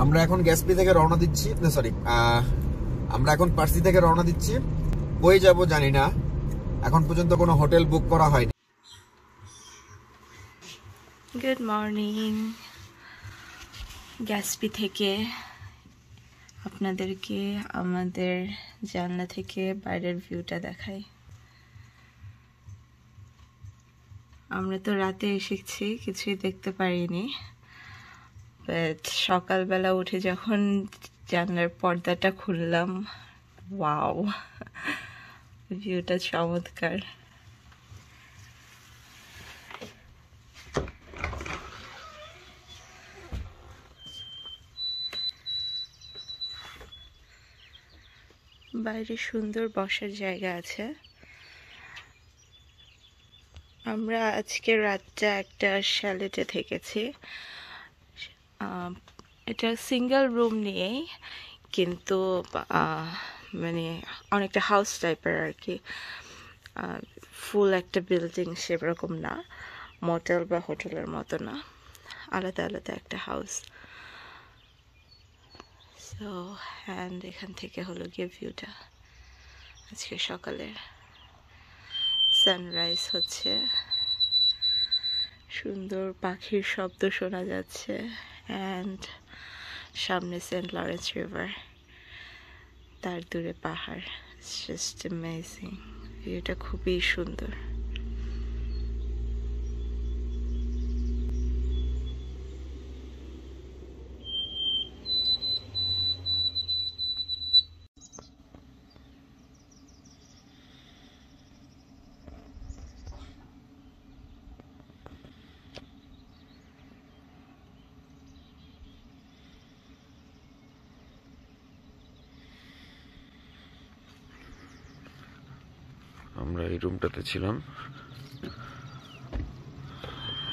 আমরা এখন গ্যাসপি থেকে রওনা দিচ্ছি, না সরি, আমরা এখন পার্সি থেকে রওনা দিচ্ছি। কই যাব জানি না, এখন পর্যন্ত কোনো হোটেল বুক করা হয়নি। Good morning. গ্যাসপি থেকে আপনাদেরকে আমাদের জানলা থেকে বাইরের ভিউটা দেখাই। আমরা তো রাতে এসেছি, কিছুই দেখতে পারিনি, বাট সকালবেলা উঠে যখন জানলার পর্দাটা খুললাম, ওয়াও, ভিউটা চমৎকার। বাইরে সুন্দর বসার জায়গা আছে। আমরা আজকে রাতটা একটা শ্যালেটে থেকেছি। এটা সিঙ্গেল রুম নিয়েই, কিন্তু মানে অনেকটা হাউস টাইপের আর কি, ফুল একটা বিল্ডিং সেরকম না, মোটেল বা হোটেলের মতো না, আলাদা আলাদা একটা হাউস। সো অ্যান্ড এখান থেকে হলো গিয়ে ভিউটা আজকে সকালের সানরাইজ হচ্ছে, সুন্দর পাখির শব্দ শোনা যাচ্ছে, অ্যান্ড সামনে সেন্ট লরেন্স রিভার, তার দূরে পাহাড়। ইটস জাস্ট অ্যামেজিং, ভিউটা খুবই সুন্দর। আমরা এই রুমটাতে ছিলাম,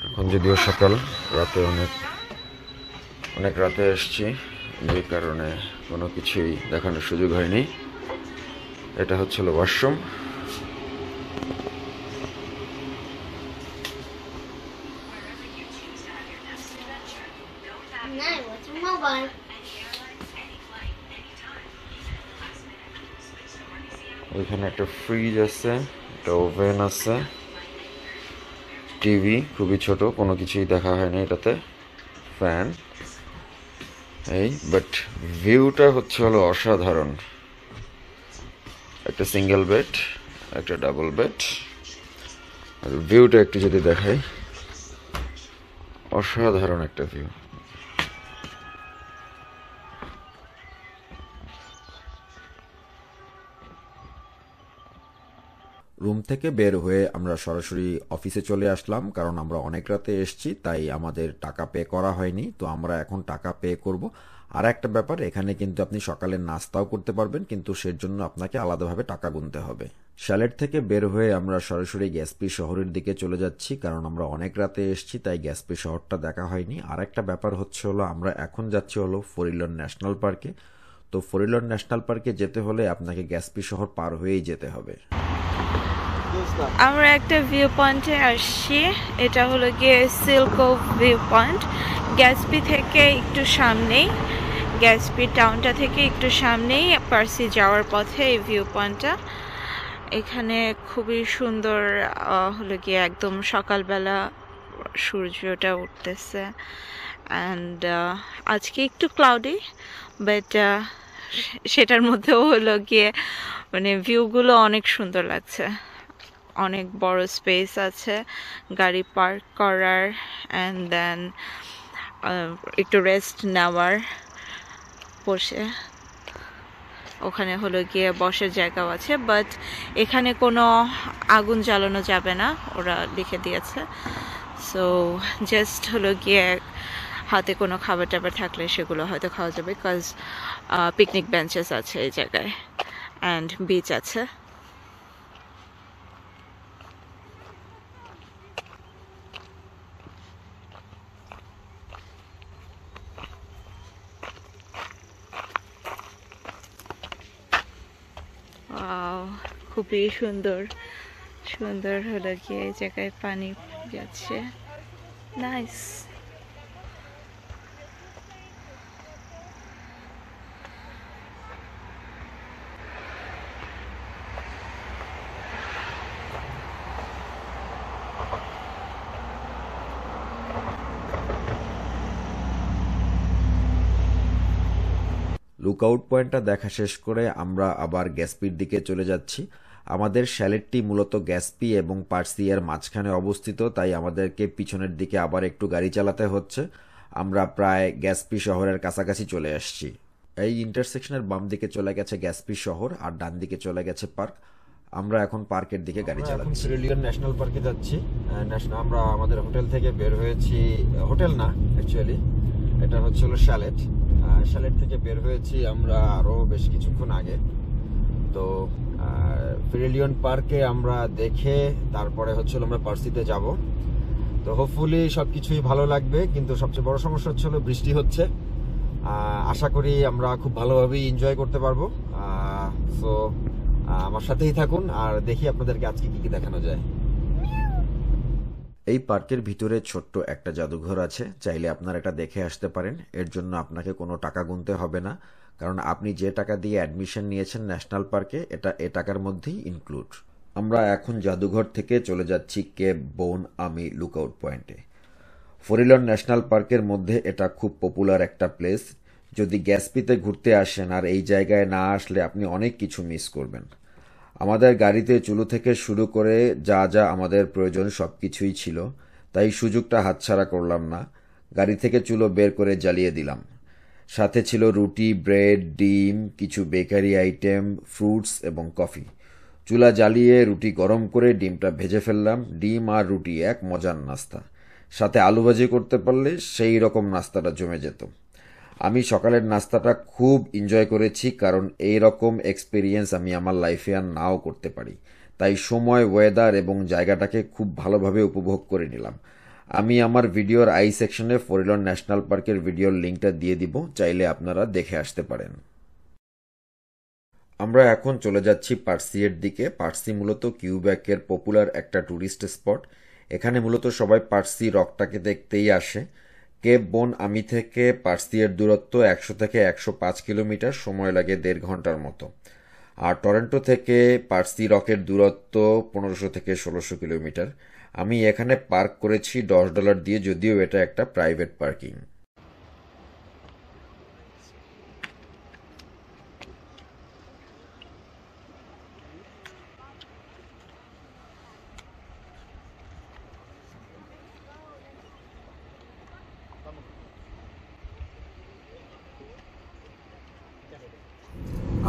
এখন যদিও সকাল, রাতে অনেক রাতে এসছি, যে কারণে কোনো কিছুই দেখানোর সুযোগ হয়নি। এটা হচ্ছিল ওয়াশরুম। ওইখানে একটা ফ্রিজ আছে, একটা ওভেন আছে, টিভি খুবই ছোট, কোনো কিছুই দেখা হয়নি এটাতে, ফ্যান এই। বাট ভিউটা হলো অসাধারণ। একটা সিঙ্গেল বেড, একটা ডাবল বেড, আর ভিউটা একটু যদি দেখাই, অসাধারণ একটা ভিউ। রুম থেকে বের হয়ে আমরা সরাসরি অফিসে চলে আসলাম, কারণ আমরা অনেক রাতে এসেছি, তাই আমাদের টাকা পে করা হয়নি। তো আমরা এখন টাকা পে করব। আর একটা ব্যাপার, এখানে কিন্তু আপনি সকালের নাস্তাও করতে পারবেন, কিন্তু সের জন্য আপনাকে আলাদাভাবে টাকা গুনতে হবে। শ্যালেট থেকে বের হয়ে আমরা সরাসরি গ্যাসপি শহরের দিকে চলে যাচ্ছি, কারণ আমরা অনেক রাতে এসেছি, তাই গ্যাসপি শহরটা দেখা হয়নি। আর একটা ব্যাপার হলো আমরা এখন যাচ্ছি ফরিলন ন্যাশনাল পার্কে। তো ফরিলন ন্যাশনাল পার্কে যেতে হলে আপনাকে গ্যাসপি শহর পার হয়েই যেতে হবে। আমরা একটা ভিউ পয়েন্টে আসছি, এটা হলো গিয়ে সিল্কো ভিউ পয়েন্ট। গ্যাসপি থেকে একটু সামনেই, গ্যাসপি টাউনটা থেকে একটু সামনেই পার্সি যাওয়ার পথে এই ভিউ পয়েন্টটা। এখানে খুবই সুন্দর হলো গিয়ে একদম সকালবেলা সূর্যটা উঠতেছে, অ্যান্ড আজকে একটু ক্লাউডি, বাট সেটার মধ্যেও হলো গিয়ে মানে ভিউগুলো অনেক সুন্দর লাগছে। অনেক বড় স্পেস আছে গাড়ি পার্ক করার, অ্যান্ড দেন একটু রেস্ট নেওয়ার, বসে ওখানে হলো গিয়ে বসার জায়গাও আছে। বাট এখানে কোনো আগুন জ্বালানো যাবে না, ওরা লিখে দিয়েছে। সো জাস্ট হলো গিয়ে হাতে কোনো খাবার টাবার থাকলে সেগুলো হয়তো খাওয়া যাবে, বিকজ পিকনিক বেঞ্চেস আছে এই জায়গায়, অ্যান্ড বিচ আছে। খুবই সুন্দর সুন্দর হলো গিয়ে এই জায়গায় পানি যাচ্ছে, নাইস। লুকআউট পয়েন্টটা দেখা শেষ করে আমরা আবার গ্যাসপির দিকে চলে যাচ্ছি। আমাদের শ্যালেটটি মূলত গ্যাসপি এবং পার্সি এর মাঝখানে অবস্থিত, তাই আমাদেরকে পিছনের দিকে আবার একটু গাড়ি চালাতে হচ্ছে। আমরা প্রায় গ্যাসপি শহরের কাছাকাছি চলে আসছি। এই ইন্টারসেকশনের বাম দিকে চলে গেছে গ্যাসপি শহর আর ডান দিকে চলে গেছে পার্ক। আমরা এখন পার্কের দিকে গাড়ি চালাচ্ছি। সিরিলিয়ন ন্যাশনাল পার্কে যাচ্ছি। আমরা আমাদের হোটেল থেকে বের হয়েছি, হোটেল না অ্যাকচুয়ালি এটা হচ্ছে হলো শ্যালেট। শ্যালেট থেকে বের হয়েছি আমরা আরো বেশ কিছুক্ষণ আগে। তো ফিরিলিয়ন পার্কে আমরা দেখে তারপরে হচ্ছিল আমরা পার্সিতে যাব। তো হোপফুলি সবকিছুই ভালো লাগবে, কিন্তু সবচেয়ে বড় সমস্যা হচ্ছিল বৃষ্টি হচ্ছে। আশা করি আমরা খুব ভালোভাবেই এনজয় করতে পারবো। সো আমার সাথেই থাকুন আর দেখি আপনাদেরকে আজকে কি কি দেখানো যায়। এই পার্কের ভিতরে ছোট্ট একটা জাদুঘর আছে, চাইলে আপনারা এটা দেখে আসতে পারেন। এর জন্য আপনাকে কোনো টাকা গুনতে হবে না, কারণ আপনি যে টাকা দিয়ে অ্যাডমিশন নিয়েছেন ন্যাশনাল পার্কে এটা এ টাকার মধ্যেই ইনক্লুড। আমরা এখন জাদুঘর থেকে চলে যাচ্ছি কেপ বোন আমি লুকআউট পয়েন্টে। ফরিলন ন্যাশনাল পার্কের মধ্যে এটা খুব পপুলার একটা প্লেস। যদি গ্যাসপিতে ঘুরতে আসেন আর এই জায়গায় না আসলে আপনি অনেক কিছু মিস করবেন। আমাদের গাড়িতে চুলো থেকে শুরু করে যা যা আমাদের প্রয়োজন সবকিছুই ছিল, তাই সুযোগটা হাতছাড়া করলাম না। গাড়ি থেকে চুলো বের করে জ্বালিয়ে দিলাম। সাথে ছিল রুটি, ব্রেড, ডিম, কিছু বেকারি আইটেম, ফ্রুটস এবং কফি। চুলা জ্বালিয়ে রুটি গরম করে ডিমটা ভেজে ফেললাম। ডিম আর রুটি এক মজার নাস্তা। সাথে আলু ভাজি করতে পারলে সেই রকম নাস্তাটা জমে যেত। আমি সকালের নাস্তাটা খুব এনজয় করেছি, কারণ এই রকম এক্সপিরিয়েন্স আমি আমার লাইফে আর নাও করতে পারি। তাই সময়, ওয়েদার এবং জায়গাটাকে খুব ভালোভাবে উপভোগ করে নিলাম। আমি আমার ভিডিওর আই সেকশনে ফরিলন ন্যাশনাল পার্কের ভিডিওর লিঙ্কটা দিয়ে দিব, চাইলে আপনারা দেখে আসতে পারেন। আমরা এখন চলে যাচ্ছি পার্সি এর দিকে। পার্সি মূলত কিউবেকের পপুলার একটা ট্যুরিস্ট স্পট। এখানে মূলত সবাই পার্সি রকটাকে দেখতেই আসে। কেপ বোন আমি থেকে পার্সি এর দূরত্ব 100 থেকে 105 কিলোমিটার, সময় লাগে 1.5 ঘন্টার মতো। আর টরন্টো থেকে পার্সি রকের দূরত্ব 1500 থেকে 1600 কিলোমিটার। আমি এখানে পার্ক করেছি $10 দিয়ে, যদিও এটা একটা প্রাইভেট পার্কিং।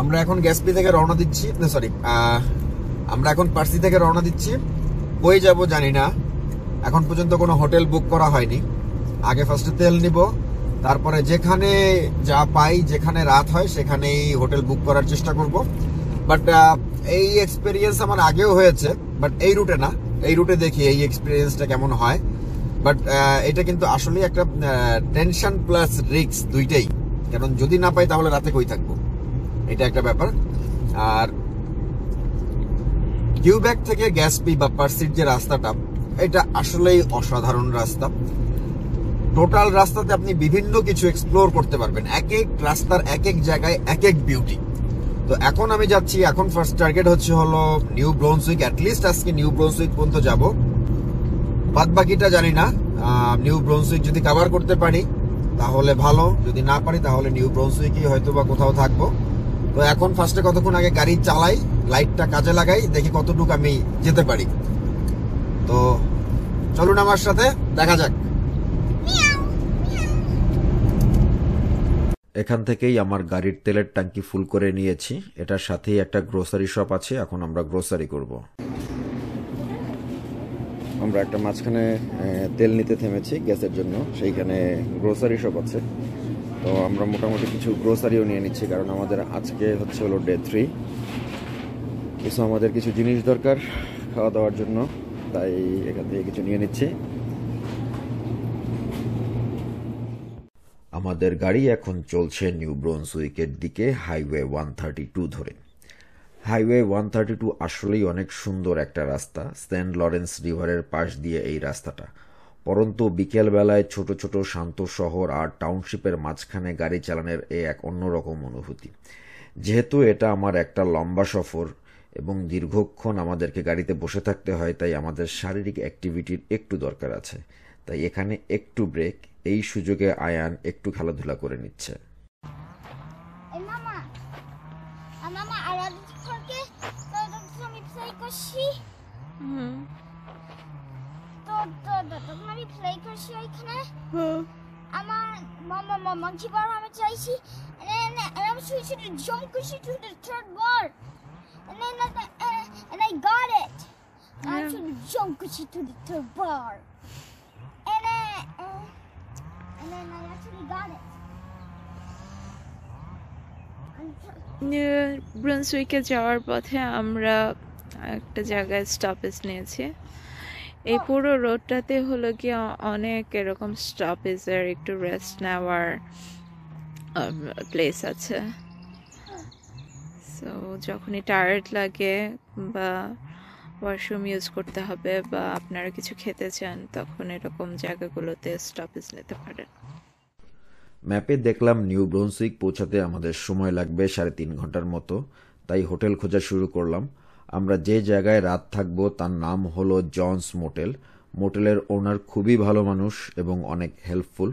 আমরা এখন গ্যাসপি থেকে রওনা দিচ্ছি, আমরা এখন পার্সি থেকে রওনা দিচ্ছি। কই যাব জানি না, এখন পর্যন্ত কোনো হোটেল বুক করা হয়নি। আগে ফার্স্টে তেল নিব, তারপরে যেখানে যা পাই, যেখানে রাত হয় সেখানেই হোটেল বুক করার চেষ্টা করব। বাট এই এক্সপিরিয়েন্স আমার আগেও হয়েছে, বাট এই রুটে না। এই রুটে দেখি এই এক্সপিরিয়েন্সটা কেমন হয়। বাট এটা কিন্তু আসলে একটা টেনশন প্লাস রিস্ক দুইটাই, কারণ যদি না পাই তাহলে রাতে কই থাকবো, এটা একটা ব্যাপার। আর কিউবেক থেকে গ্যাসপি বা পার্সির যে রাস্তাটা, এটা আসলেই অসাধারণ রাস্তা। টোটাল রাস্তাতে আপনি বিভিন্ন কিছু এক্সপ্লোর করতে পারবেন। এক এক রাস্তার এক এক জায়গায় এক এক বিউটি। তো এখন আমি যাচ্ছি, এখন ফার্স্ট টার্গেট হচ্ছে হলো নিউ ব্রুন্সউইক। অ্যাটলিস্ট আজকে নিউ ব্রুন্সউইক পর্যন্ত যাব, বাদ বাকিটা জানি না। নিউ ব্রুন্সউইক যদি কভার করতে পারি তাহলে ভালো, যদি না পারি তাহলে নিউ ব্রুন্সউইকই হয়তো বা কোথাও থাকবো। তো এখন ফার্স্টে কতক্ষণ আগে গাড়ি চালাই, লাইটটা কাজে লাগাই, দেখি কতটুকু আমি যেতে পারি। তো চলুন আমার সাথে, দেখা যাক। এখান থেকেই আমার গাড়ির তেলের ট্যাঙ্কি ফুল করে নিয়েছি। এটার সাথেই একটা গ্রোসারি শপ আছে, এখন আমরা গ্রোসারি করব। আমরা একটা মাঝখানে তেল নিতে থেমেছি গ্যাসের জন্য, সেইখানে গ্রোসারি শপ আছে। তো আমরা মোটামুটি কিছু গ্রোসারিও নিয়ে নিচ্ছি, কারণ আমাদের আজকে হচ্ছে হলো ডে 3। কিছু আমাদের কিছু জিনিস দরকার খাওয়া দাওয়ার জন্য, তাই এখান থেকে কিছু নিয়ে নিচ্ছি। আমাদের গাড়ি এখন চলছে নিউ ব্রুন্সউইকের দিকে হাইওয়ে 132 ধরে। হাইওয়ে 132 আসলেই অনেক সুন্দর একটা রাস্তা, সেন্ট লরেন্স রিভারের পাশ দিয়ে এই রাস্তাটা। পরন্তু বিকেলবেলায় ছোট ছোট শান্ত শহর আর টাউনশিপের মাঝখানে গাড়ি চালানোর এক অন্যরকম অনুভূতি। যেহেতু এটা আমার একটা লম্বা সফর এবং দীর্ঘক্ষণ আমাদেরকে গাড়িতে বসে থাকতে হয়, তাই আমাদের শারীরিক অ্যাক্টিভিটির একটু দরকার আছে। তাই এখানে একটু ব্রেক, এই সুযোগে আয়ান একটু খেলাধুলা করে নিচ্ছে। তো তখন আমি প্লে করছি ওইখানে আমার মামা কি বার আমি চাইছি and I'm switching to jump to the third bar and I got it. I'm to jump to the third bar and then I actually got it. ব্রুন্সউইকে যাওয়ার পথে আমরা একটা জায়গায় স্টপেজ নিয়েছি। এই পুরো রোডটাতে হলো কি অনেক এরকম স্টপেজের একটু রেস্ট নেওয়ার প্লেস আছে। সো যখনই টায়ার্ড লাগে বা ওয়াশরুম ইউজ করতে হবে বা আপনারা কিছু খেতে চান তখন এরকম জায়গাগুলোতে স্টপেজ নিতে পারেন। ম্যাপে দেখলাম নিউ ব্রুন্সউইক পৌঁছাতে আমাদের সময় লাগবে 3.5 ঘন্টার মতো, তাই হোটেল খোঁজা শুরু করলাম। আমরা যে জায়গায় রাত থাকবো তার নাম হলো জনস মোটেল। মোটেলের ওনার খুবই ভালো মানুষ এবং অনেক হেল্পফুল।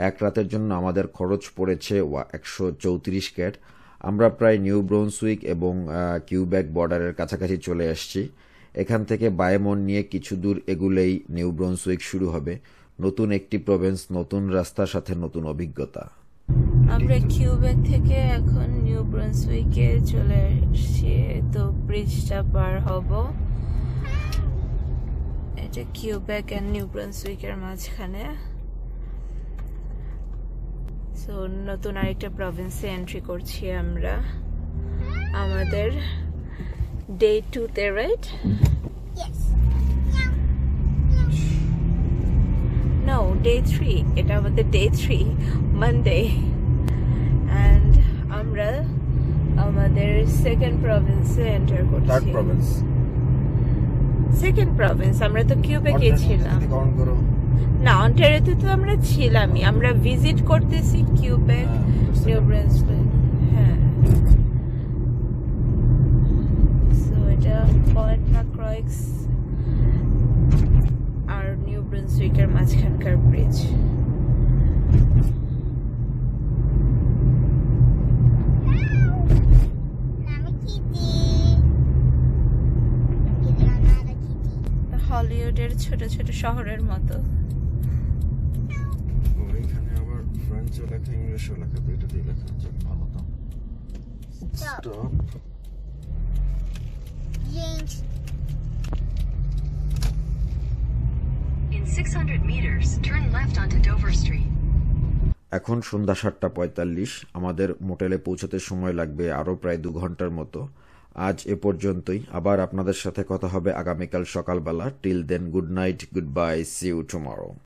এক রাতের জন্য আমাদের খরচ পড়েছে 134 ক্যাট। আমরা প্রায় নিউ ব্রুন্সউইক এবং কিউবেক বর্ডারের কাছাকাছি চলে আসছি। এখান থেকে বায়মন নিয়ে কিছু দূর এগুলেই নিউ ব্রুন্সউইক শুরু হবে। নতুন একটি প্রভিন্স, নতুন রাস্তার সাথে নতুন অভিজ্ঞতা। আমরা কিউবেক থেকে এখন নিউ ব্রুন্সউইকে চলে এসেছি। তো ব্রিজটা পার হব। এটা কিউবেক এন্ড নিউ ব্রুন্সউইকের মাঝখানে। সো নতুন আরেকটা প্রভিন্সে এন্ট্রি করছি আমরা আমাদের ডে 2 তে, রাইট? Yes. No, day 3. এটা আমাদের day 3, Monday. And আমরা আমাদের সেকেন্ড প্রভিন্সে এন্টার করছি। Second Province. আমরা তো কিউবেকে ছিলাম না, অন্টারিওতে তো আমরা ছিলামই। আমরা ভিজিট করতেছি কিউবেক, নিউ ব্রান্সউইক। হ্যাঁ, সো এটা পয়েন্ট ম্যাক্রয়েক্স আর নিউ ব্রুন্সউইকের মাঝখানকার ব্রিজ। হলিউডের ছোট ছোট শহরের মতো। এখানে আবার ফ্রেঞ্চও লেখা, ইংলিশও লেখা, দুইটাতেই লেখা। ভালো তো। Stop. In 600 meters, turn left onto Dover Street. এখন সন্ধ্যা 7:45। আমাদের মোটেলে পৌঁছতে সময় লাগবে আরো প্রায় 2 ঘন্টার মতো। আজ এ পর্যন্তই। আবার আপনাদের সাথে কথা হবে আগামীকাল সকালবেলা। Till then, good night, good bye, see you tomorrow.